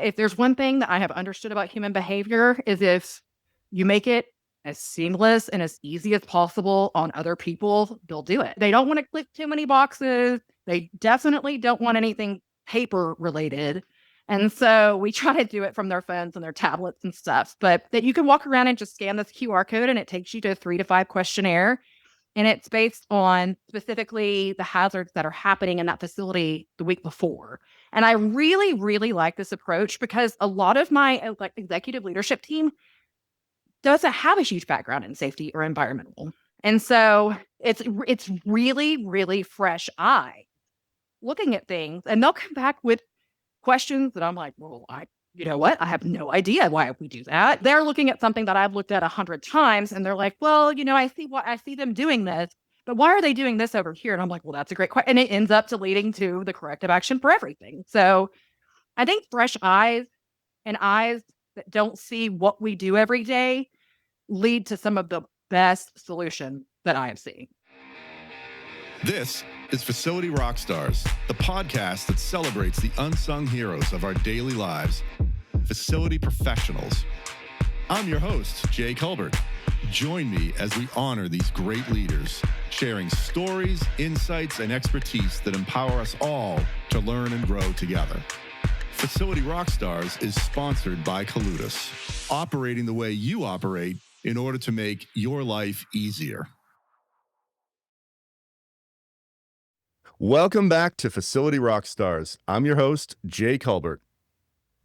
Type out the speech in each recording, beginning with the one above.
if there's one thing that I have understood about human behavior is if you make it as seamless and as easy as possible on other people, they'll do it. They don't want to click too many boxes. They definitely don't want anything paper related. And so we try to do it from their phones and their tablets and stuff, but that you can walk around and just scan this QR code and it takes you to a 3 to 5 questionnaire. And it's based on specifically the hazards that are happening in that facility the week before. And I really, really like this approach because a lot of my executive leadership team doesn't have a huge background in safety or environmental. And so it's really, really fresh eye looking at things. And they'll come back with questions that I'm like, well, you know what? I have no idea why we do that. They're looking at something that I've looked at 100 times and they're like, well, I see them doing this, but why are they doing this over here? And I'm like, well, that's a great question. And it ends up to leading to the corrective action for everything. So I think fresh eyes and eyes that don't see what we do every day lead to some of the best solutions that I have seen. This is Facility Rockstars, the podcast that celebrates the unsung heroes of our daily lives, facility professionals. I'm your host, Jay Culbert. Join me as we honor these great leaders, sharing stories, insights, and expertise that empower us all to learn and grow together. Facility Rockstars is sponsored by Calutus, operating the way you operate in order to make your life easier. Welcome back to Facility Rockstars. I'm your host, Jay Culbert.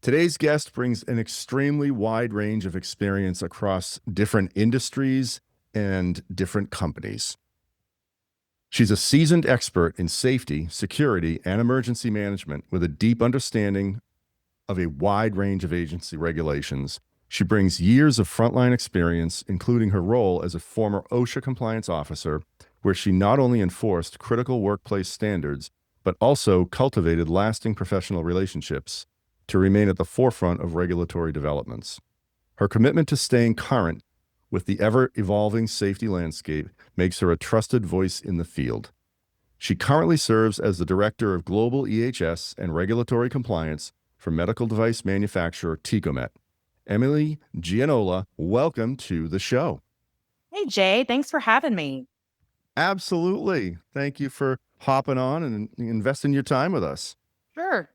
Today's guest brings an extremely wide range of experience across different industries and different companies. She's a seasoned expert in safety, security, and emergency management with a deep understanding of a wide range of agency regulations. She brings years of frontline experience, including her role as a former OSHA compliance officer, where she not only enforced critical workplace standards, but also cultivated lasting professional relationships to remain at the forefront of regulatory developments. Her commitment to staying current with the ever-evolving safety landscape makes her a trusted voice in the field. She currently serves as the Director of Global EHS and Regulatory Compliance for medical device manufacturer Tecomet. Emily Giannola, welcome to the show. Hey, Jay, thanks for having me. Absolutely. Thank you for hopping on and investing your time with us. Sure.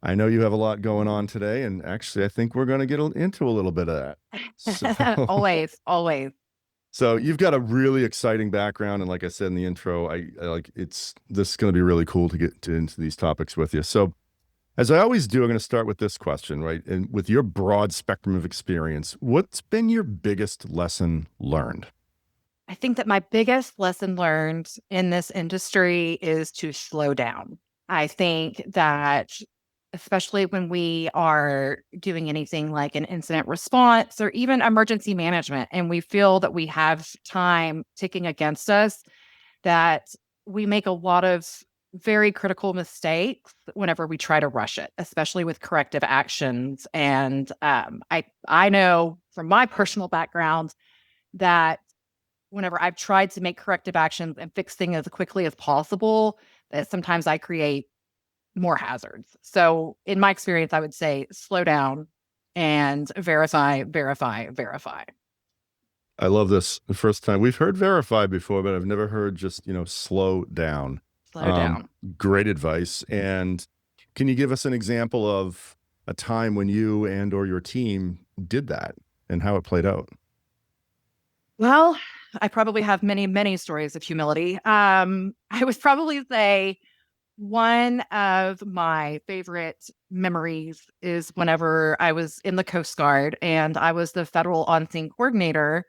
I know you have a lot going on today, and actually, I think we're going to get into a little bit of that. Always. So you've got a really exciting background, and like I said in the intro, I like this is going to be really cool to get into these topics with you. So, as I always do, I'm going to start with this question, right? And with your broad spectrum of experience, what's been your biggest lesson learned? I think that my biggest lesson learned in this industry is to slow down. I think that especially when we are doing anything like an incident response or even emergency management, and we feel that we have time ticking against us, that we make a lot of very critical mistakes whenever we try to rush it, especially with corrective actions. And I know from my personal background that whenever I've tried to make corrective actions and fix things as quickly as possible, that sometimes I create more hazards. So in my experience, I would say slow down and verify. I love this. The first time we've heard verify before, but I've never heard just, slow down. Slow down. Great advice. And can you give us an example of a time when you and or your team did that and how it played out? Well, I probably have many, many stories of humility. I would probably say one of my favorite memories is whenever I was in the Coast Guard and I was the federal on-scene coordinator.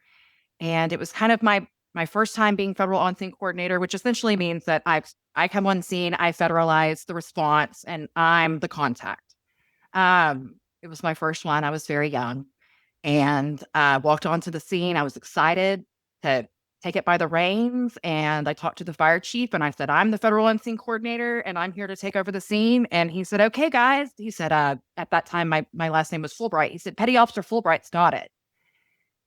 And it was kind of my first time being federal on-scene coordinator, which essentially means that I come on scene, I federalize the response, and I'm the contact. It was my first one. I was very young and walked onto the scene. I was excited to take it by the reins. And I talked to the fire chief and I said, I'm the federal on-scene coordinator and I'm here to take over the scene. And he said, okay, guys. He said, at that time, my last name was Fulbright. He said, Petty Officer Fulbright's got it.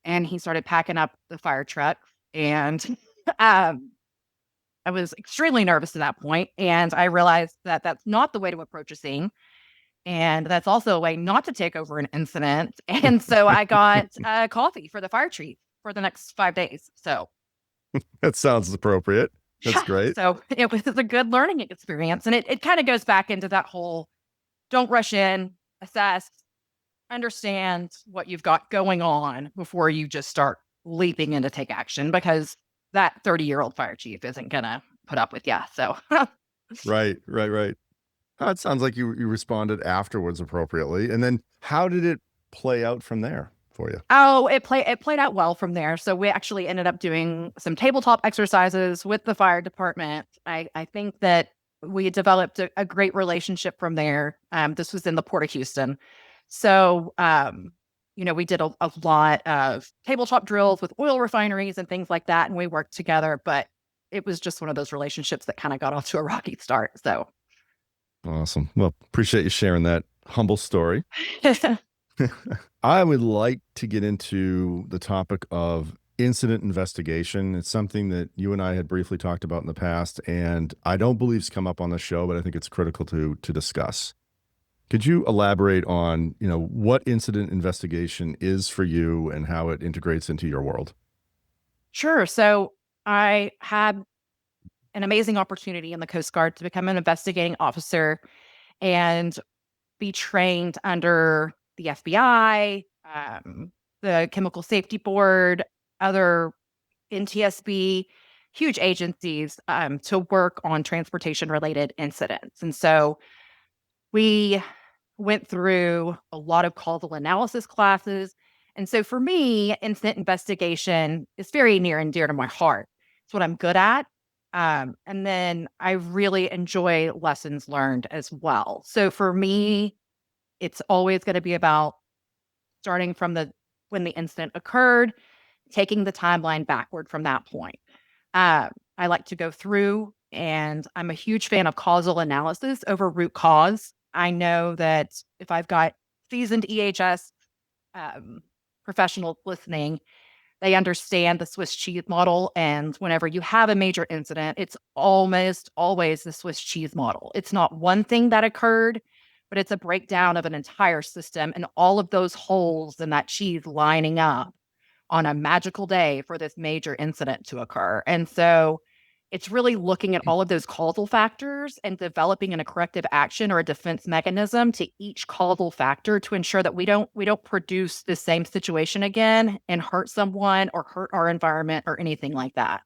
And he started packing up the fire truck. And I was extremely nervous at that point. And I realized that that's not the way to approach a scene. And that's also a way not to take over an incident. And so I got coffee for the fire chief for the next 5 days. So, That sounds appropriate. That's yeah. great. So it was a good learning experience. And it kind of goes back into that whole don't rush in, assess, understand what you've got going on before you just start leaping in to take action because that 30-year-old fire chief isn't going to put up with you. So, Right, right, right. It sounds like you responded afterwards appropriately. And then how did it play out from there for you? oh, it played out well from there. So we actually ended up doing some tabletop exercises with the fire department. I think that we developed a great relationship from there. This was in the Port of Houston. So, we did a lot of tabletop drills with oil refineries and things like that. And we worked together, but it was just one of those relationships that kind of got off to a rocky start. So, Awesome. Well, appreciate you sharing that humble story. I would like to get into the topic of incident investigation. It's something that you and I had briefly talked about in the past, and I don't believe it's come up on the show, but I think it's critical to discuss. Could you elaborate on, what incident investigation is for you and how it integrates into your world? sure. So, I had an amazing opportunity in the Coast Guard to become an investigating officer and be trained under the FBI, the Chemical Safety Board, other NTSB, huge agencies to work on transportation related incidents. And so we went through a lot of causal analysis classes. And so for me, incident investigation is very near and dear to my heart. It's what I'm good at. And then I really enjoy lessons learned as well. So for me, it's always going to be about starting from the when the incident occurred, taking the timeline backward from that point. I like to go through, and I'm a huge fan of causal analysis over root cause. I know that if I've got seasoned EHS professionals listening, they understand the Swiss cheese model. And whenever you have a major incident, it's almost always the Swiss cheese model. It's not one thing that occurred, but it's a breakdown of an entire system and all of those holes in that cheese lining up on a magical day for this major incident to occur. And so it's really looking at all of those causal factors and developing a corrective action or a defense mechanism to each causal factor to ensure that we don't produce the same situation again and hurt someone or hurt our environment or anything like that.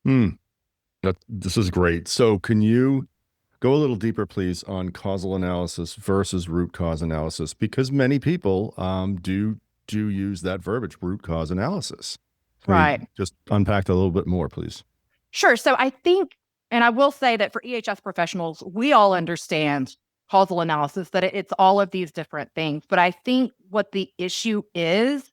Hmm. This is great. So, can you go a little deeper, please, on causal analysis versus root cause analysis? Because many people do use that verbiage, root cause analysis. Can we Right. just unpack that a little bit more, please? Sure. So I think, and I will say that for EHS professionals, we all understand causal analysis, that it's all of these different things. But I think what the issue is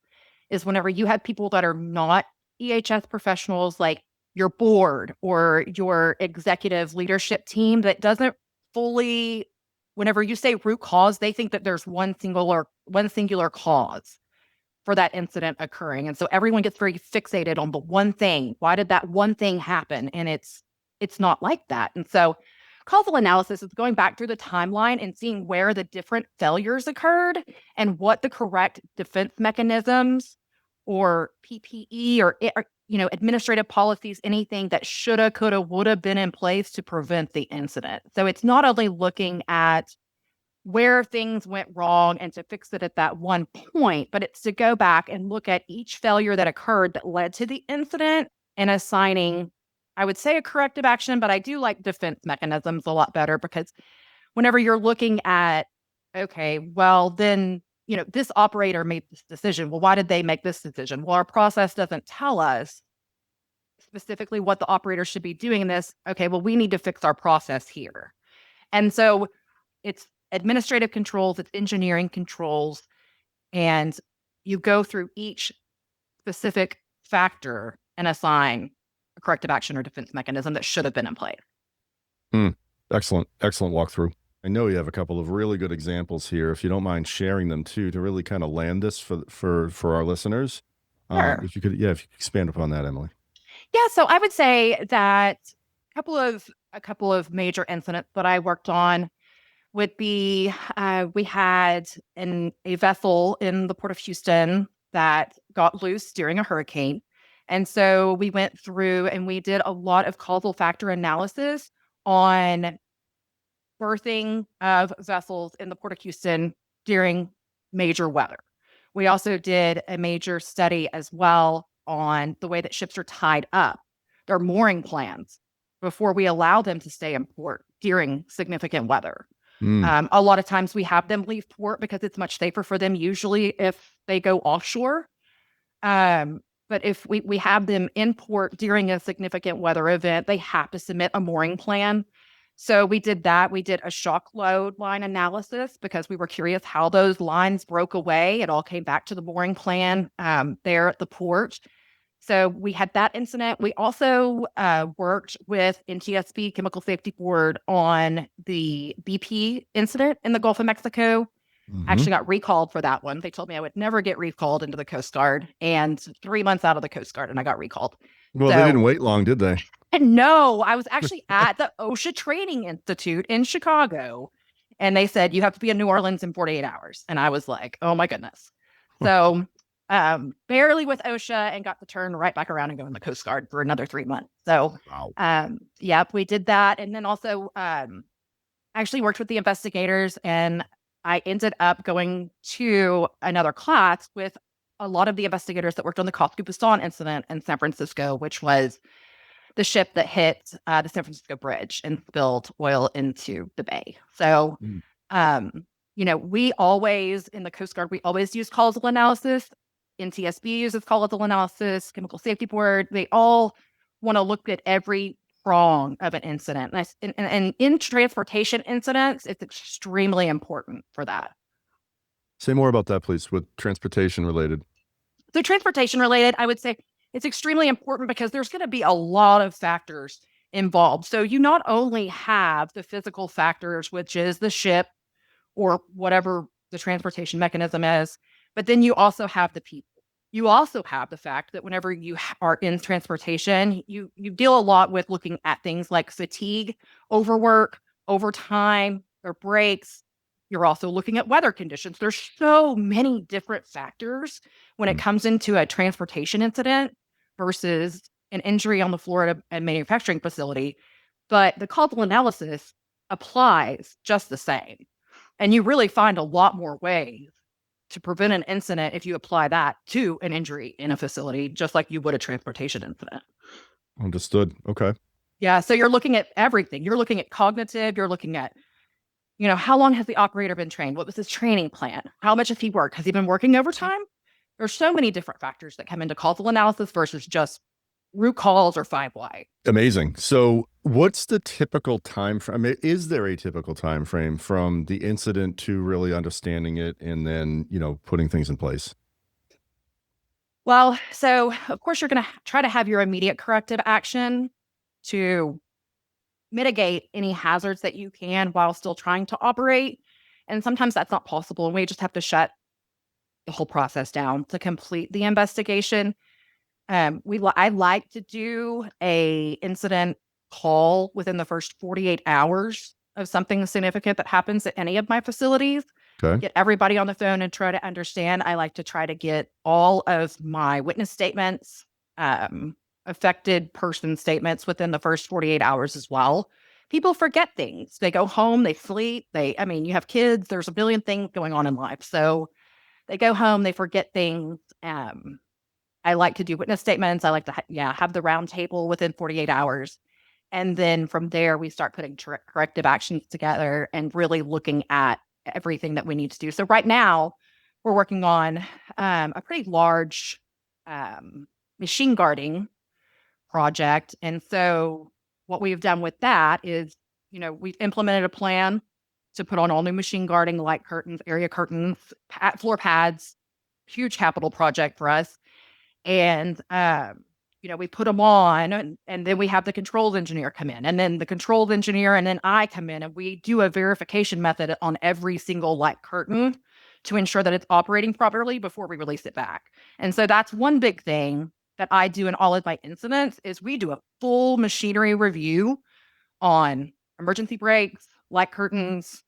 whenever you have people that are not EHS professionals, like your board or your executive leadership team, that doesn't fully, whenever you say root cause, they think that there's one singular cause for that incident occurring. And so everyone gets very fixated on the one thing. Why did that one thing happen? And it's not like that. And so causal analysis is going back through the timeline and seeing where the different failures occurred and what the correct defense mechanisms or PPE or administrative policies, anything that shoulda, coulda, woulda been in place to prevent the incident. So it's not only looking at where things went wrong and to fix it at that one point, but it's to go back and look at each failure that occurred that led to the incident and assigning, I would say, a corrective action, but I do like defense mechanisms a lot better because whenever you're looking at, okay, well, then, this operator made this decision. Well, why did they make this decision? Well, our process doesn't tell us specifically what the operator should be doing in this. Okay, well, we need to fix our process here. And so it's administrative controls, it's engineering controls, and you go through each specific factor and assign a corrective action or defense mechanism that should have been in place. Hmm. Excellent, excellent walkthrough. I know you have a couple of really good examples here. If you don't mind sharing them too, to really kind of land this for our listeners. Sure. If you could, yeah, if you could expand upon that, Emily. Yeah, so I would say that a couple of major incidents that I worked on. would be we had a vessel in the port of Houston that got loose during a hurricane. And so we went through and we did a lot of causal factor analysis on berthing of vessels in the port of Houston during major weather. We also did a major study as well on the way that ships are tied up, their mooring plans, before we allow them to stay in port during significant weather. Mm. A lot of times we have them leave port because it's much safer for them, usually if they go offshore. But if we have them in port during a significant weather event, they have to submit a mooring plan. So we did that. We did a shock load line analysis because we were curious how those lines broke away. It all came back to the mooring plan there at the port. So we had that incident. We also worked with NTSB Chemical Safety Board on the BP incident in the Gulf of Mexico. Hmm. Actually got recalled for that one. They told me I would never get recalled into the Coast Guard, and 3 months out of the Coast Guard, and I got recalled. Well, they didn't So, wait long, did they? and no, I was actually at the OSHA Training Institute in Chicago, and they said you have to be in New Orleans in 48 hours, and I was like, oh my goodness. So, barely with OSHA, and got to turn right back around and go in the Coast Guard for another 3 months. So, Wow. yep, we did that, and then also actually worked with the investigators, and I ended up going to another class with a lot of the investigators that worked on the Costa incident in San Francisco, which was the ship that hit the San Francisco bridge and spilled oil into the bay. So, Mm. um, we always, in the Coast Guard, we always use causal analysis. NTSB uses causal analysis, Chemical Safety Board. They all want to look at every prong of an incident. And in transportation incidents, it's extremely important for that. Say more about that, please, with transportation related. So transportation related, I would say it's extremely important because there's going to be a lot of factors involved. So you not only have the physical factors, which is the ship or whatever the transportation mechanism is, but then you also have the people. You also have the fact that whenever you are in transportation, you deal a lot with looking at things like fatigue, overwork, overtime, or breaks. You're also looking at weather conditions. There's so many different factors when it Mm. comes into a transportation incident versus an injury on the floor at a manufacturing facility. But the causal analysis applies just the same. And you really find a lot more ways to prevent an incident if you apply that to an injury in a facility, just like you would a transportation incident. Understood. Okay. Yeah. So you're looking at everything. You're looking at cognitive, you're looking at, how long has the operator been trained? What was his training plan? How much has he worked? Has he been working overtime? There's so many different factors that come into causal analysis versus just root cause or 5 why. Amazing. So, what's the typical time frame? I mean, is there a typical time frame from the incident to really understanding it and then, putting things in place? Well, so of course, you're going to try to have your immediate corrective action to mitigate any hazards that you can while still trying to operate. And sometimes that's not possible. And we just have to shut the whole process down to complete the investigation. I like to do a incident call within the first 48 hours of something significant that happens at any of my facilities. Okay. Get everybody on the phone and try to understand. I like to try to get all of my witness statements, affected person statements within the first 48 hours as well. People forget things. They go home, they sleep, you have kids, there's a billion things going on in life. So they go home, they forget things. I like to do witness statements. I like to, have the round table within 48 hours. And then from there, we start putting corrective actions together and really looking at everything that we need to do. So right now, we're working on a pretty large machine guarding project. And so what we've done with that is, we've implemented a plan to put on all new machine guarding, light curtains, area curtains, floor pads, huge capital project for us. And, we put them on, and then we have the controls engineer come in, and then the controls engineer, and then I come in, and we do a verification method on every single light curtain to ensure that it's operating properly before we release it back. And so that's one big thing that I do in all of my incidents is we do a full machinery review on emergency brakes, light curtains,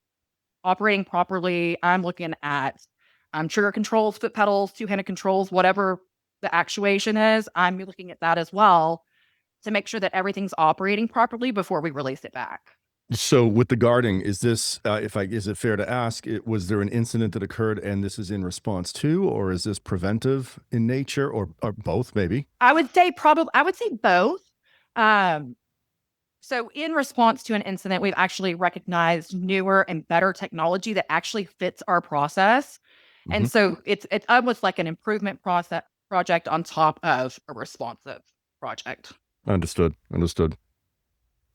operating properly. I'm looking at trigger controls, foot pedals, two-handed controls, whatever the actuation is. I'm looking at that as well to make sure that everything's operating properly before we release it back. So with the guarding, is this, is it fair to ask, was there an incident that occurred and this is in response to, or is this preventive in nature, or both maybe? I would say both. Um, so in response to an incident, we've actually recognized newer and better technology that actually fits our process. Hmm. And so it's almost like an improvement process project on top of a responsive project. Understood. Understood.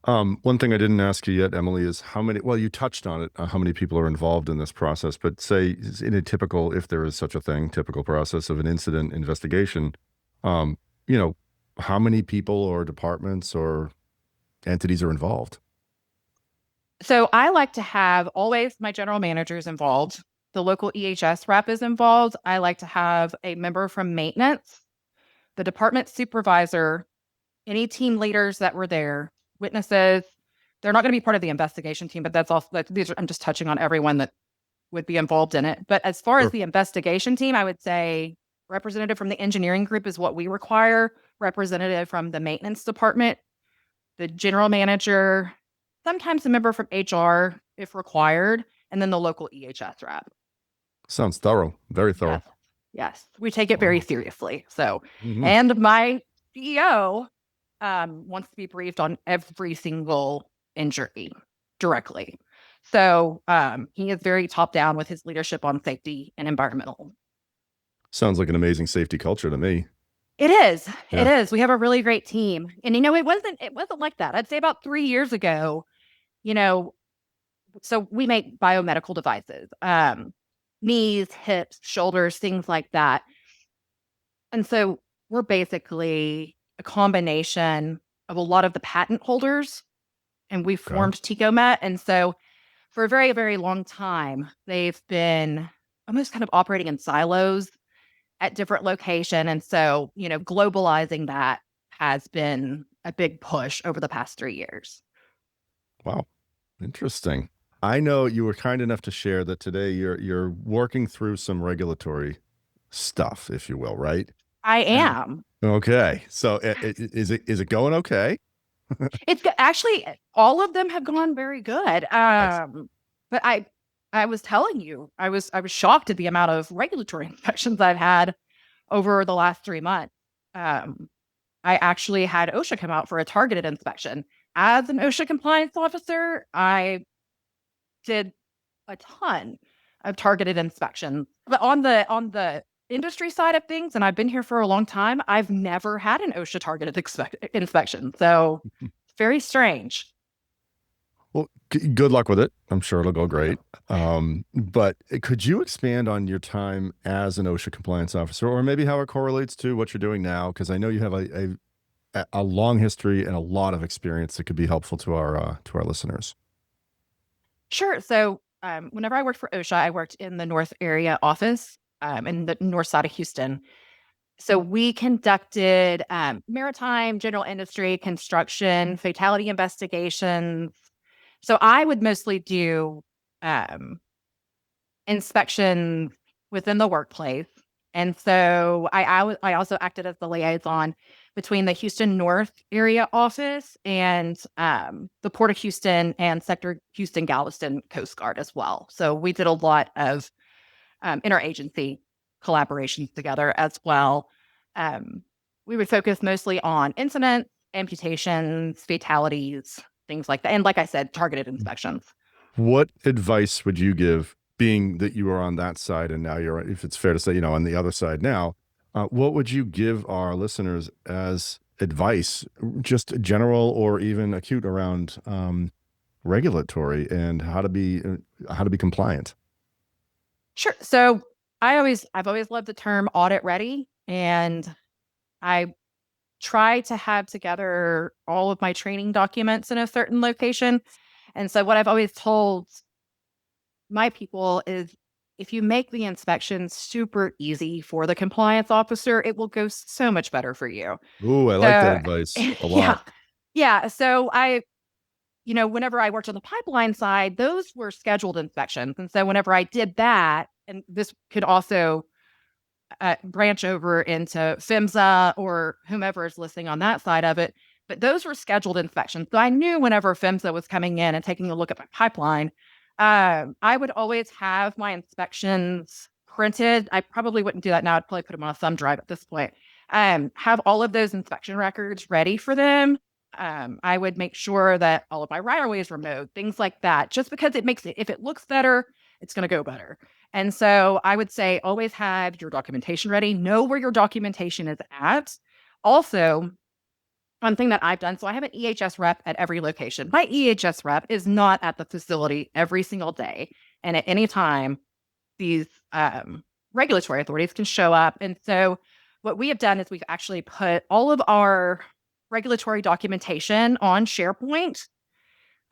One thing I didn't ask you yet, Emily, is how many, well, you touched on it, how many people are involved in this process, but say in a typical, if there is such a thing, typical process of an incident investigation, um, you know, how many people or departments or entities are involved? So I like to have always my general managers involved. The local EHS rep is involved. I like to have a member from maintenance, the department supervisor, any team leaders that were there, witnesses. They're not going to be part of the investigation team, but I'm just touching on everyone that would be involved in it. But as far as Sure. the investigation team, I would say representative from the engineering group is what we require, representative from the maintenance department, the general manager, sometimes a member from HR if required, and then the local EHS rep. Sounds thorough, very thorough. Yes. Yes. We take it very Wow. seriously. So, Hmm. and my CEO wants to be briefed on every single injury directly. So he is very top down with his leadership on safety and environmental. Sounds like an amazing safety culture to me. It is. It Yeah. is. We have a really great team. And it wasn't like that. I'd say about 3 years ago, you know, so we make biomedical devices, knees, hips, shoulders, things like that. And so we're basically a combination of a lot of the patent holders, and we Okay. formed Tecomet. And so for a very, very long time, they've been almost kind of operating in silos at different locations. And so, globalizing that has been a big push over the past 3 years. Wow. Interesting. I know you were kind enough to share that today you're working through some regulatory stuff, if you will, right? I And am. okay. So is it going okay? Actually, all of them have gone very good. Excellent. But I was telling you, I was shocked at the amount of regulatory inspections I've had over the last 3 months. Um, I actually had OSHA come out for a targeted inspection. As an OSHA compliance officer, I did a ton of targeted inspections. But on the industry side of things, and I've been here for a long time, I've never had an OSHA targeted inspection. So it's very strange. Well, good luck with it. I'm sure it'll go Thank you. great. But could you expand on your time as an OSHA compliance officer, or maybe how it correlates to what you're doing now? Because I know you have a long history and a lot of experience that could be helpful to our listeners. Sure. So whenever I worked for OSHA, I worked in the North area office in the north side of Houston. So we conducted maritime, general industry, construction, fatality investigations. So I would mostly do um, inspections within the workplace. And so I also acted as the liaison between the Houston North area office and the Port of Houston and Sector Houston Galveston Coast Guard as well. So we did a lot of interagency collaborations together as well. Um, we would focus mostly on incidents, amputations, fatalities, things like that. And like I said, targeted inspections. What advice would you give, being that you are on that side and now you're, if it's fair to say, on the other side now, what would you give our listeners as advice, just general or even acute around regulatory and how to be compliant? Sure. So I've always loved the term audit ready, and I try to have together all of my training documents in a certain location. And so what I've always told my people is if you make the inspection super easy for the compliance officer, it will go so much better for you. Ooh, I like that So advice a yeah. lot. Yeah. So whenever I worked on the pipeline side, those were scheduled inspections. And so whenever I did that, and this could also branch over into PHMSA or whomever is listening on that side of it. But those were scheduled inspections. So I knew whenever PHMSA was coming in and taking a look at my pipeline, I would always have my inspections printed. I probably wouldn't do that now. I'd probably put them on a thumb drive at this point. Have all of those inspection records ready for them. I would make sure that all of my right-of-ways were mowed, things like that, just because it makes it, if it looks better, it's going to go better. And so I would say always have your documentation ready, know where your documentation is at. Also, one thing that I've done, so I have an EHS rep at every location. My EHS rep is not at the facility every single day. And at any time, these regulatory authorities can show up. And so what we have done is we've actually put all of our regulatory documentation on SharePoint,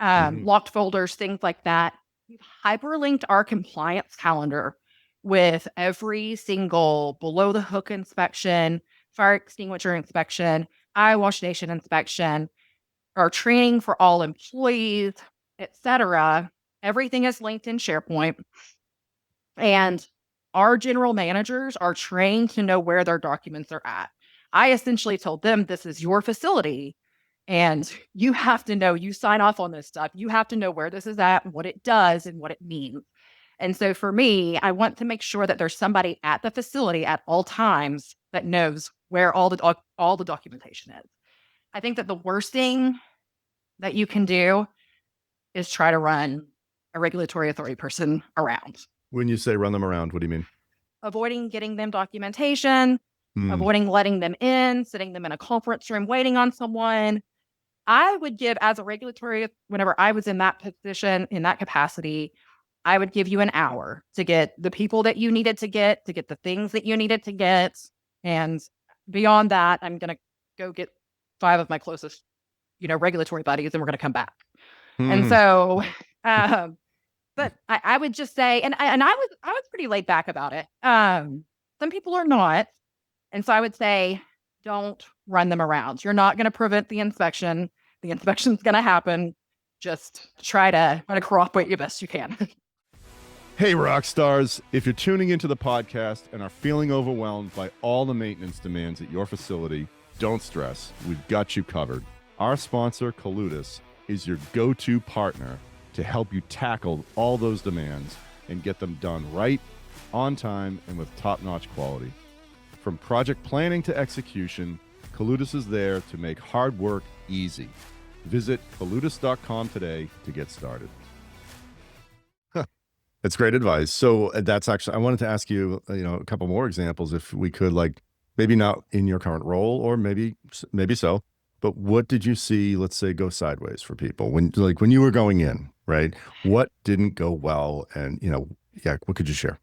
locked folders, things like that. We've hyperlinked our compliance calendar with every single below the hook inspection, fire extinguisher inspection, eye wash station inspection, our training for all employees, etc. Everything is linked in SharePoint. And our general managers are trained to know where their documents are at. I essentially told them, this is your facility. And you have to know, you sign off on this stuff. You have to know where this is at, what it does, and what it means. And so for me, I want to make sure that there's somebody at the facility at all times that knows where all the documentation is. I think that the worst thing that you can do is try to run a regulatory authority person around. When you say run them around, what do you mean? Avoiding getting them documentation, avoiding letting them in, sitting them in a conference room, waiting on someone. I would give, as a regulatory, whenever I was in that position, in that capacity, I would give you an hour to get the people that you needed to get the things that you needed to get. And beyond that, I'm going to go get 5 of my closest, regulatory buddies, and we're going to come back. And so, but I would just say, and I was pretty laid back about it. Some people are not. And so I would say, don't run them around. You're not going to prevent the inspection. The inspection's going to happen. Just try to cooperate the best you can. Hey, rock stars. If you're tuning into the podcast and are feeling overwhelmed by all the maintenance demands at your facility, don't stress. We've got you covered. Our sponsor, Colutus, is your go-to partner to help you tackle all those demands and get them done right, on time, and with top-notch quality. From project planning to execution, Colutus is there to make hard work easy. Visit colutus.com today to get started. That's great advice. So that's actually, I wanted to ask you, a couple more examples if we could, like maybe not in your current role or maybe so, but what did you see, let's say, go sideways for people when you were going in, right? What didn't go well? And, what could you share?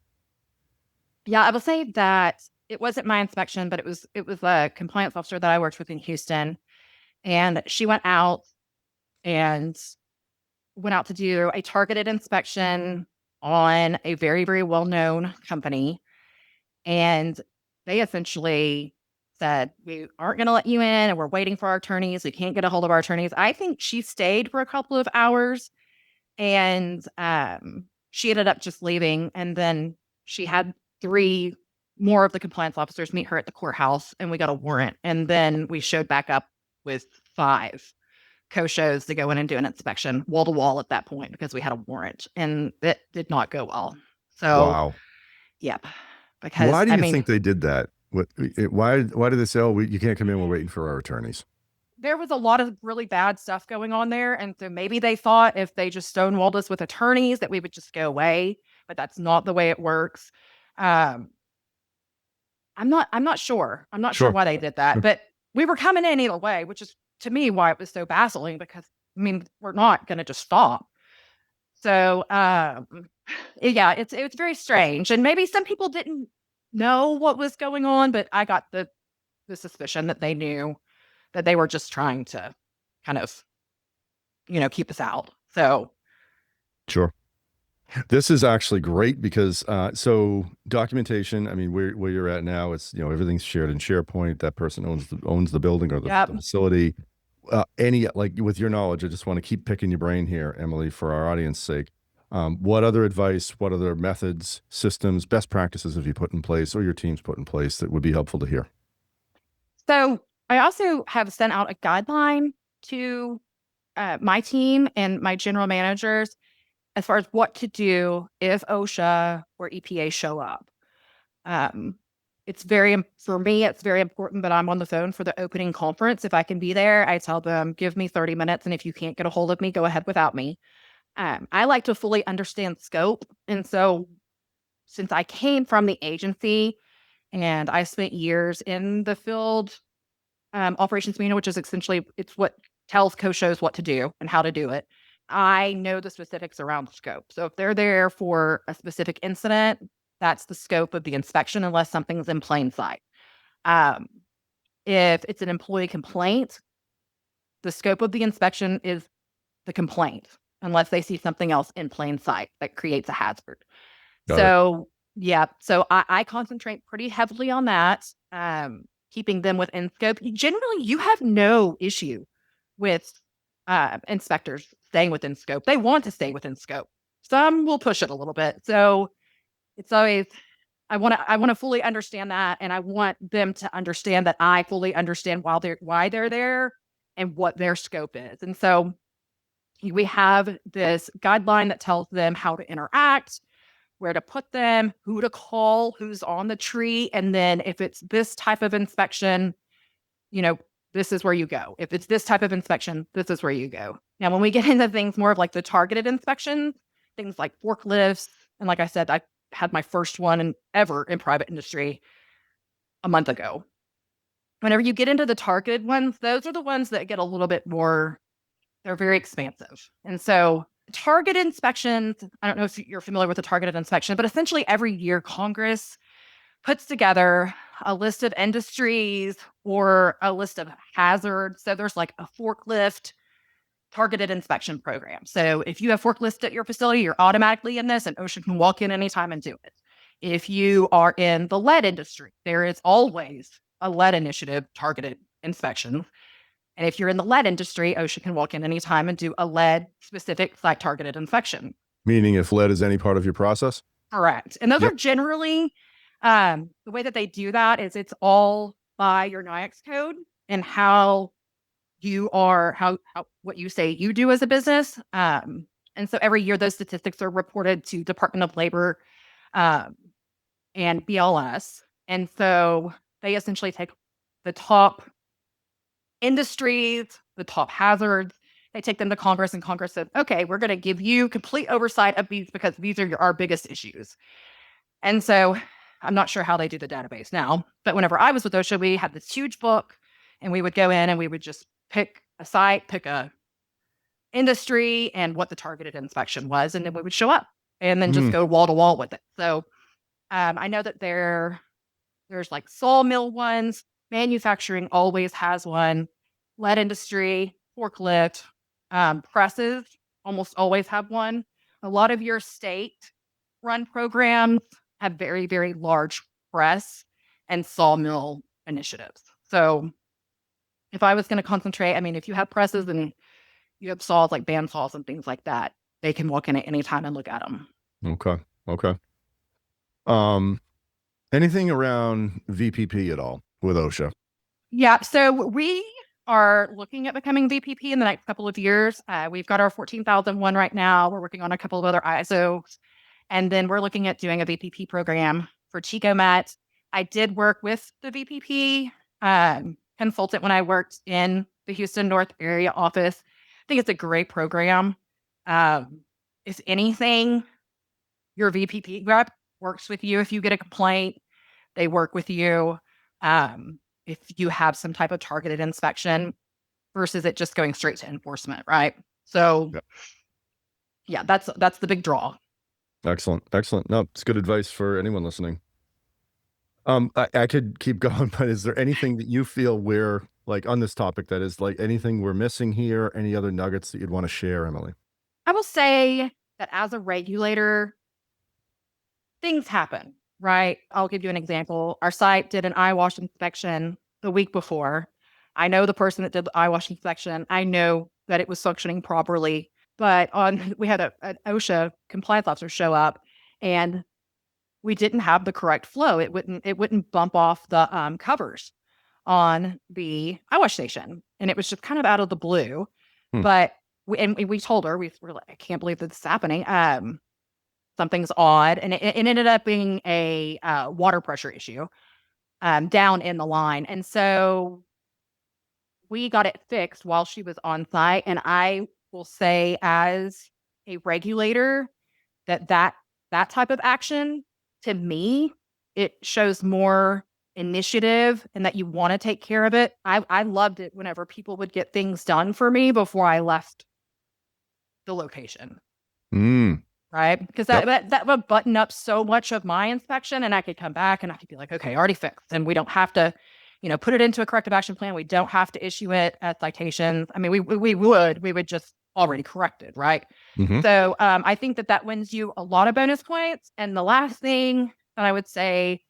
Yeah, I will say that it wasn't my inspection, but it was a compliance officer that I worked with in Houston. And she went out to do a targeted inspection on a very, very well-known company. And they essentially said, we aren't going to let you in, and we're waiting for our attorneys. We can't get a hold of our attorneys. I think she stayed for a couple of hours, and she ended up just leaving. And then she had 3 more of the compliance officers meet her at the courthouse, and we got a warrant. And then we showed back up with 5 co-shows to go in and do an inspection wall to wall at that point because we had a warrant, and it did not go well. So, wow. Yep. Because why do you think they did that? Why did they say, oh, you can't come in, we're waiting for our attorneys? There was a lot of really bad stuff going on there. And so maybe they thought if they just stonewalled us with attorneys that we would just go away, but that's not the way it works. I'm not sure. I'm not sure why they did that, but we were coming in either way, which is to me why it was so baffling, because we're not going to just stop. So, yeah, it's very strange. And maybe some people didn't know what was going on, but I got the suspicion that they knew, that they were just trying to kind of, keep us out. So. Sure. This is actually great because, so documentation, where you're at now, it's, everything's shared in SharePoint. That person owns the building or the facility. Any, like, with your knowledge, I just want to keep picking your brain here, Emily, for our audience sake. What other advice, what other methods, systems, best practices have you put in place or your team's put in place that would be helpful to hear? So I also have sent out a guideline to my team and my general managers as far as what to do if OSHA or EPA show up. Um, for me, it's very important that I'm on the phone for the opening conference. If I can be there, I tell them, give me 30 minutes. And if you can't get a hold of me, go ahead without me. I like to fully understand scope. And so since I came from the agency and I spent years in the field, operations manual, which is essentially it's what tells co-shows what to do and how to do it. I know the specifics around the scope. So if they're there for a specific incident, that's the scope of the inspection, unless something's in plain sight. Um, if it's an employee complaint, the scope of the inspection is the complaint, unless they see something else in plain sight that creates a hazard. Got it. So yeah, so I concentrate pretty heavily on that, keeping them within scope. Generally, you have no issue with inspectors staying within scope. They want to stay within scope. Some will push it a little bit. So it's always I want to fully understand that, and I want them to understand that I fully understand why they're there and what their scope is. And so we have this guideline that tells them how to interact, where to put them, who to call, who's on the tree. And then if it's this type of inspection, you know, this is where you go. If it's this type of inspection, this is where you go. Now, when we get into things more of like the targeted inspections, things like forklifts, and like I said, I had my first one ever in private industry a month ago. Whenever you get into the targeted ones, those are the ones that get a little bit more, they're very expansive. And so target inspections, I don't know if you're familiar with a targeted inspection, but essentially every year Congress puts together a list of industries or a list of hazards. So there's like a forklift targeted inspection program. So if you have forklifts at your facility, you're automatically in this, and OSHA can walk in anytime and do it. If you are in the lead industry, there is always a lead initiative targeted inspection. And if you're in the lead industry, OSHA can walk in anytime and do a lead specific site targeted inspection. Meaning if lead is any part of your process? Correct. And those are Yep. generally the way that they do that is it's all by your NIAX code and how you are, how what you say you do as a business. And so every year those statistics are reported to Department of Labor um, and BLS. And so they essentially take the top industries, the top hazards. They take them to Congress, and Congress says, okay, we're going to give you complete oversight of these because these are our biggest issues. And so I'm not sure how they do the database now, but whenever I was with OSHA, we had this huge book, and we would go in and we would just pick a site, pick a industry and what the targeted inspection was, and then we would show up and then just Mm. go wall to wall with it. So I know that there's like sawmill ones, manufacturing always has one, lead industry, forklift, presses almost always have one. A lot of your state run programs have very, very large press and sawmill initiatives. So if I was going to concentrate, I mean, if you have presses and you have saws like band saws and things like that, they can walk in at any time and look at them. Okay. Okay. Um, Anything around VPP at all with OSHA? Yeah, so we are looking at becoming VPP in the next couple of years. We've got our 14,001 right now. We're working on a couple of other ISOs, and then we're looking at doing a VPP program for Tecomet. I did work with the VPP consultant when I worked in the Houston North area office. I think it's a great program. Um, if anything, your VPP rep works with you if you get a complaint. They work with you if you have some type of targeted inspection versus it just going straight to enforcement, right? So Yep. yeah, that's the big draw. Excellent. Excellent. No, it's good advice for anyone listening. I could keep going, but is there anything that you feel we're like on this topic that is like anything we're missing here? Any other nuggets that you'd want to share, Emily? I will say that as a regulator, things happen, right? I'll give you an example. Our site did an eye wash inspection the week before. I know the person that did the eye wash inspection. I know that it was functioning properly. But we had an OSHA compliance officer show up, and we didn't have the correct flow. It wouldn't bump off the covers on the eye wash station, and it was just kind of out of the blue. Hmm. But we told her, we were like, I can't believe this is happening. Something's odd, and it ended up being a water pressure issue down in the line, and so we got it fixed while she was on site. And I will say, as a regulator, that type of action, to me, it shows more initiative and that you want to take care of it. I loved it whenever people would get things done for me before I left the location. Mm. Right? Because Yep. that would button up so much of my inspection, and I could come back and I could be like, okay, already fixed. And we don't have to, put it into a corrective action plan. We don't have to issue it as citations. I mean, we would just already correct it, right? Hmm. So I think that wins you a lot of bonus points. And the last thing that I would say,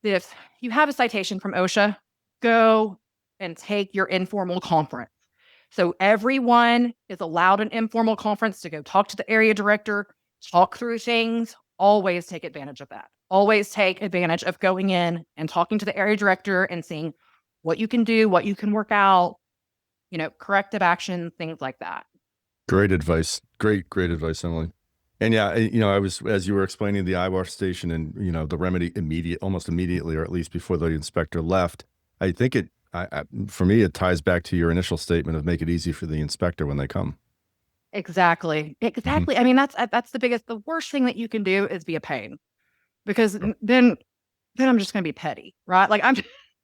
if you have a citation from OSHA, go and take your informal conference. So everyone is allowed an informal conference to go talk to the area director, talk through things. Always take advantage of that. Always take advantage of going in and talking to the area director and seeing what you can do, what you can work out, corrective action, things like that. Great advice. Great advice, Emily. And yeah, I was, as you were explaining the eye wash station and, the remedy almost immediately, or at least before the inspector left, I think for me, it ties back to your initial statement of make it easy for the inspector when they come. Exactly. Hmm. Exactly. I mean, that's the worst thing that you can do is be a pain, because then I'm just going to be petty, right? Like I'm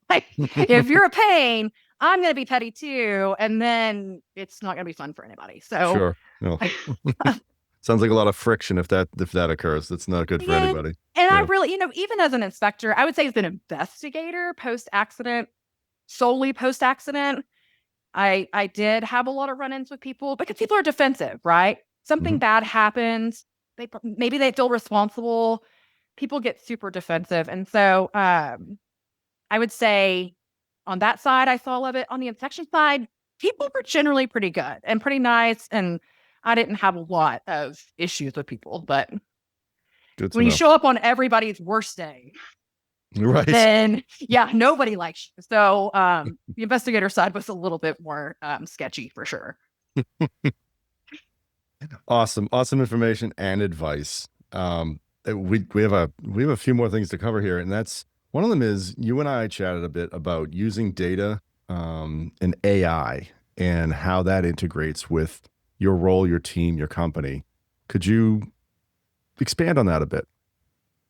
like, if you're a pain, I'm going to be petty too. And then it's not going to be fun for anybody. So Sure. No. Sounds like a lot of friction if that occurs. That's not good for yeah. anybody. And I Yeah. really, even as an inspector, I would say as an investigator post accident, solely post accident, I did have a lot of run-ins with people because people are defensive, right? Something Hmm. bad happens, maybe they feel responsible. People get super defensive. And so I would say on that side, I saw a lot of it. On the inspection side, people were generally pretty good and pretty nice. And I didn't have a lot of issues with people. But Good to when you know. show up on everybody's worst day, Right. then yeah, nobody likes you. So the investigator side was a little bit more sketchy for sure. Awesome information and advice. We have a few more things to cover here, and that's one of them is you and I chatted a bit about using data and AI and how that integrates with your role, your team, your company. Could you expand on that a bit?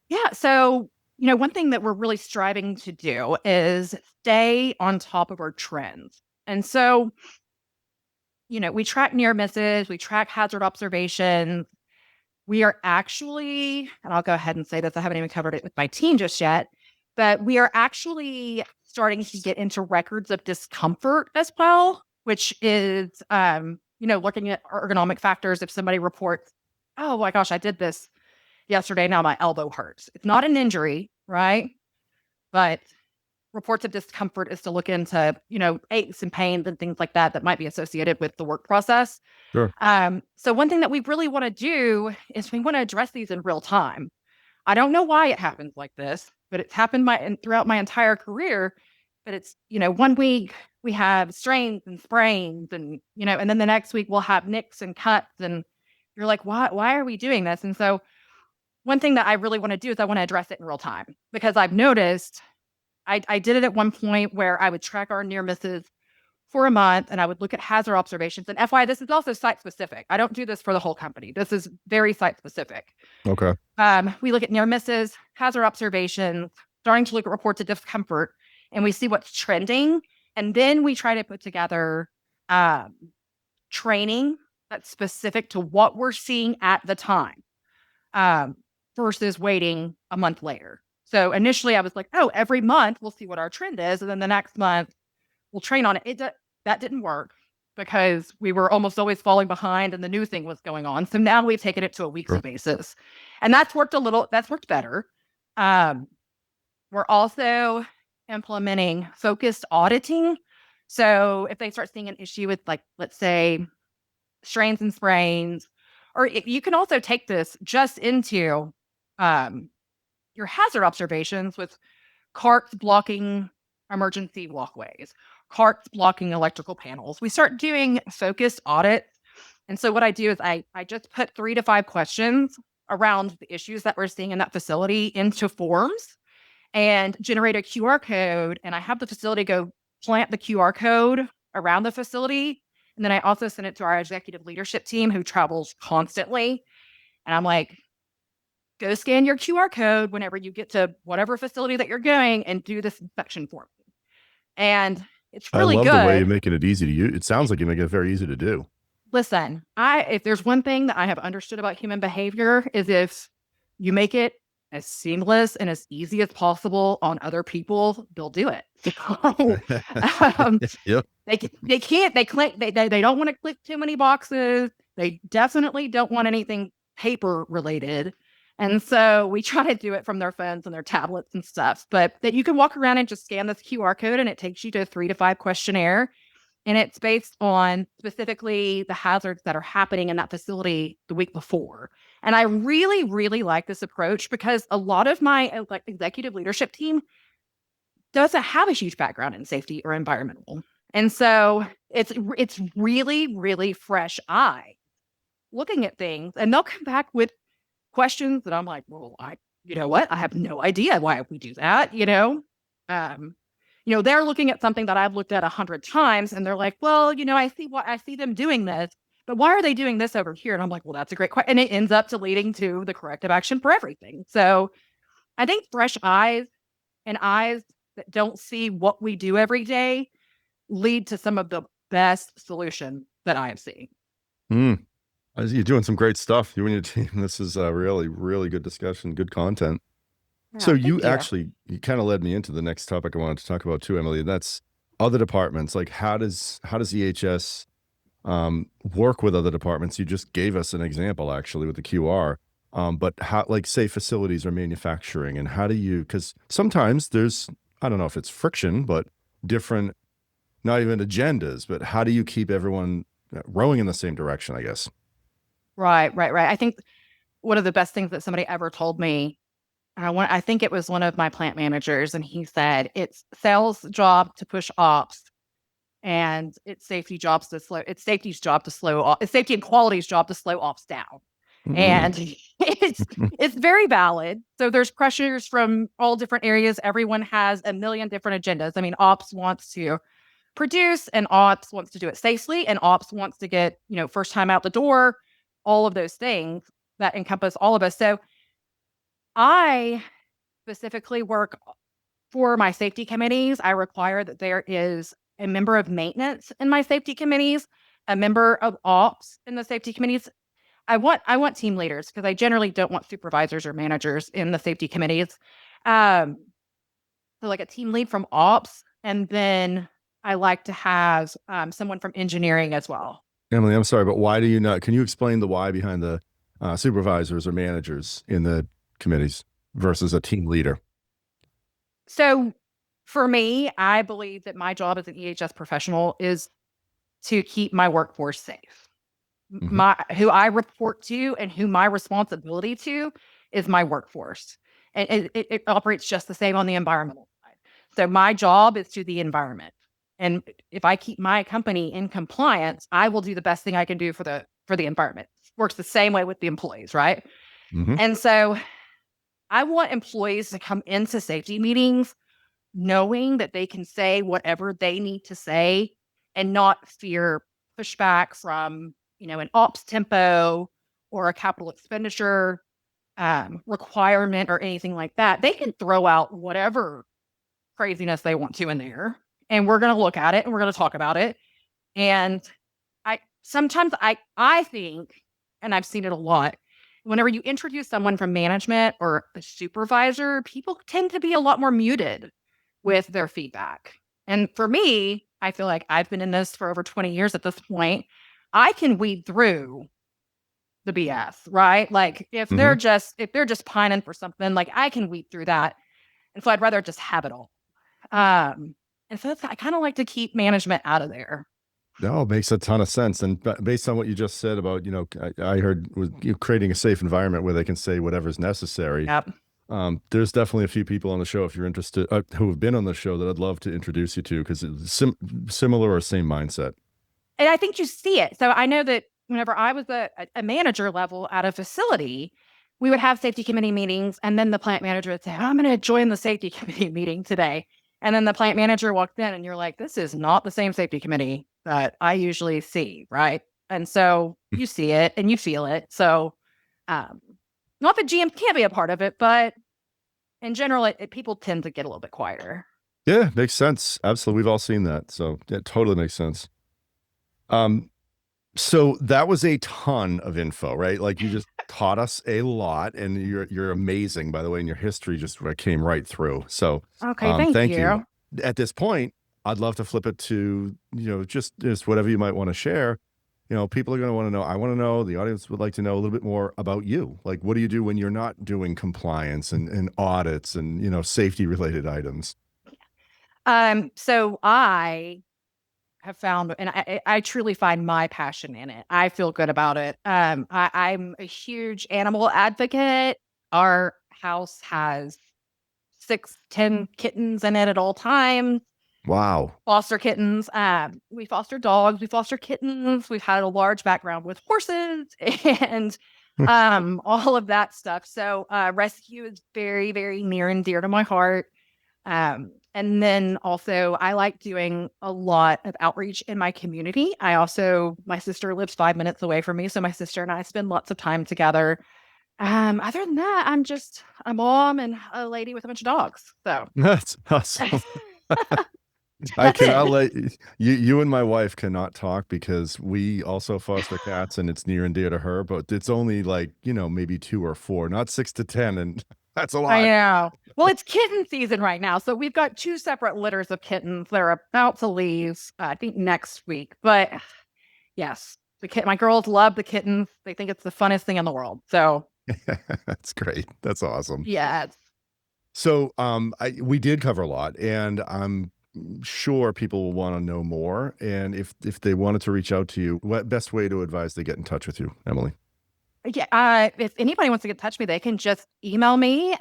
Yeah. So, one thing that we're really striving to do is stay on top of our trends. And so, we track near misses, we track hazard observations. We are actually, and I'll go ahead and say this, I haven't even covered it with my team just yet, but we are actually starting to get into records of discomfort as well, which is, looking at ergonomic factors. If somebody reports, oh my gosh, I did this yesterday, now my elbow hurts. It's not an injury, right? But reports of discomfort is to look into, aches and pains and things like that might be associated with the work process. Sure. So one thing that we really want to do is we want to address these in real time. I don't know why it happens like this, but it's happened throughout my entire career. But it's, one week we have strains and sprains, and and then the next week we'll have nicks and cuts, and you're like, why are we doing this? And so one thing that I really want to do is I want to address it in real time, because I've noticed I did it at one point where I would track our near misses for a month, and I would look at hazard observations. And FYI, this is also site specific. I don't do this for the whole company. This is very site specific. Okay. We look at near misses, hazard observations, starting to look at reports of discomfort, and we see what's trending. And then we try to put together um, training that's specific to what we're seeing at the time, um, versus waiting a month later. So initially I was like, oh, every month we'll see what our trend is. And then the next month we'll train on it. That didn't work because we were almost always falling behind and the new thing was going on. So now we've taken it to a weekly Sure. basis. And that's worked better. Um, we're also implementing focused auditing. So if they start seeing an issue with, like, let's say, strains and sprains, or you can also take this just into um, your hazard observations with carts blocking emergency walkways, carts blocking electrical panels. We start doing focused audits. And so what I do is I just put 3 to 5 questions around the issues that we're seeing in that facility into forms and generate a QR code. And I have the facility go plant the QR code around the facility. And then I also send it to our executive leadership team who travels constantly. And I'm like, go scan your QR code whenever you get to whatever facility that you're going and do this inspection for me. And it's I really love the way you're good. making it easy to use. It sounds like you're making it very easy to do. Listen, if there's one thing that I have understood about human behavior is if you make it as seamless and as easy as possible on other people, they'll do it. um, Yep. they can't, they don't want to click too many boxes. They definitely don't want anything paper related. And so we try to do it from their phones and their tablets and stuff, but that you can walk around and just scan this QR code and it takes you to a 3 to 5 questionnaire. And it's based on specifically the hazards that are happening in that facility the week before. And I really, really like this approach because a lot of my executive leadership team doesn't have a huge background in safety or environmental. And so it's really, really fresh eye looking at things. And they'll come back with questions that I'm like, well, you know what? I have no idea why we do that, Um, they're looking at something that I've looked at 100 times and they're like, well, I see them doing this, but why are they doing this over here? And I'm like, well, that's a great question. And it ends up to leading to the corrective action for everything. So I think fresh eyes and eyes that don't see what we do every day lead to some of the best solutions that I have seen. Mm. You're doing some great stuff. You and your team. This is a really, really good discussion, good content. So Yeah, you thank you. actually, you kind of led me into the next topic I wanted to talk about too, Emily. That's other departments. Like how does EHS work with other departments? You just gave us an example actually with the QR. But how, like, say facilities or manufacturing, and how do you, because sometimes there's, I don't know if it's friction, but different, not even agendas, but how do you keep everyone rowing in the same direction, I guess? Right, right, right. I think one of the best things that somebody ever told me, I think it was one of my plant managers, and he said it's sales job to push ops, and it's safety's job to slow off. It's safety and quality's job to slow ops down. Mm. And it's very valid. So there's pressures from all different areas. Everyone has a million different agendas. I mean, ops wants to produce and ops wants to do it safely and ops wants to get, first time out the door, all of those things that encompass all of us. So I specifically work for my safety committees. I require that there is a member of maintenance in my safety committees, a member of ops in the safety committees. I want team leaders because I generally don't want supervisors or managers in the safety committees. Um, so like a team lead from ops, and then I like to have someone from engineering as well. Emily, I'm sorry, but why do you not? Can you explain the why behind the supervisors or managers in the committees versus a team leader? So for me, I believe that my job as an EHS professional is to keep my workforce safe. Hmm. My Who I report to and who my responsibility to is my workforce. And it operates just the same on the environmental side. So my job is to the environment. And if I keep my company in compliance, I will do the best thing I can do for the environment. Works the same way with the employees, right? Hmm. And so I want employees to come into safety meetings knowing that they can say whatever they need to say and not fear pushback from, an ops tempo or a capital expenditure requirement or anything like that. They can throw out whatever craziness they want to in there, and we're going to look at it and we're going to talk about it. And I think, and I've seen it a lot, whenever you introduce someone from management or a supervisor, people tend to be a lot more muted with their feedback. And for me, I feel like I've been in this for over 20 years at this point. I can weed through the BS, right? Like Hmm. if they're just pining for something, like I can weed through that. And so I'd rather just have it all. And so I kind of like to keep management out of there. No, it makes a ton of sense. And based on what you just said about, I heard with you creating a safe environment where they can say whatever's necessary. Yep. There's definitely a few people on the show, if you're interested, who have been on the show that I'd love to introduce you to because it's similar or same mindset. And I think you see it. So I know that whenever I was a manager level at a facility, we would have safety committee meetings, and then the plant manager would say, I'm going to join the safety committee meeting today. And then the plant manager walked in, and you're like, this is not the same safety committee that I usually see. Right. And so you see it and you feel it. So, not that GM can't be a part of it, but in general, people tend to get a little bit quieter. Yeah, makes sense. Absolutely. We've all seen that. So it totally makes sense. So that was a ton of info, right? Like you just taught us a lot, and you're amazing, by the way, and your history just came right through. So Okay, thank thank you. you. At this point, I'd love to flip it to, just whatever you might want to share. People are going to want to know. I want to know, the audience would like to know a little bit more about you. Like, what do you do when you're not doing compliance and audits and, safety related items? So I have found, and I truly find my passion in it. I feel good about it. I'm a huge animal advocate. Our house has 10 kittens in it at all times. Wow. Foster kittens. We foster dogs. We foster kittens. We've had a large background with horses and all of that stuff. So rescue is very, very near and dear to my heart. And then also I like doing a lot of outreach in my community. My sister lives 5 minutes away from me. So my sister and I spend lots of time together. Other than that, I'm just a mom and a lady with a bunch of dogs. So That's awesome. I that's cannot it. let you and my wife cannot talk because we also foster cats and it's near and dear to her, but it's only like, maybe 2 or 4, not 6 to 10. And that's a I lot. know. Well, it's kitten season right now. So we've got 2 separate litters of kittens that are about to leave, I think next week. But yes, my girls love the kittens. They think it's the funnest thing in the world. So That's great. That's awesome. yeah, So, we did cover a lot, and I'm sure people will want to know more. And if they wanted to reach out to you, what best way to advise they get in touch with you, Emily? yeah. If anybody wants to get in touch with me, they can just email me.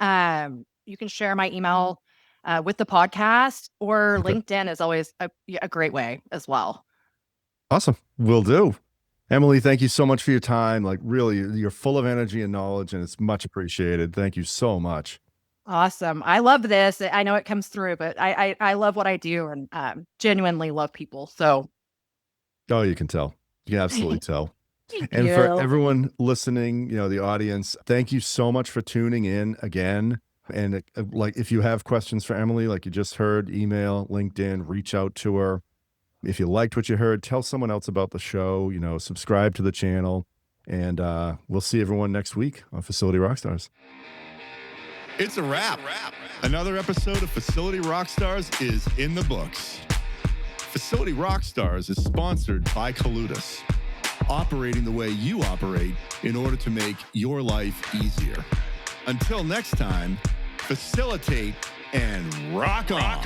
You can share my email with the podcast, or Okay. LinkedIn is always a great way as well. Awesome. Will do. Emily, thank you so much for your time. Like, really, you're full of energy and knowledge, and it's much appreciated. Thank you so much. Awesome. I love this. I know it comes through, but I love what I do and genuinely love people. So Oh, you can tell. You can absolutely thank tell. And for you. everyone listening, the audience, thank you so much for tuning in again. And like, if you have questions for Emily, like you just heard, email, LinkedIn, reach out to her. If you liked what you heard, tell someone else about the show, subscribe to the channel, and we'll see everyone next week on Facility Rockstars. It's a wrap. Another episode of Facility Rockstars is in the books. Facility Rockstars is sponsored by Colutus, operating the way you operate in order to make your life easier. Until next time, facilitate and rock on.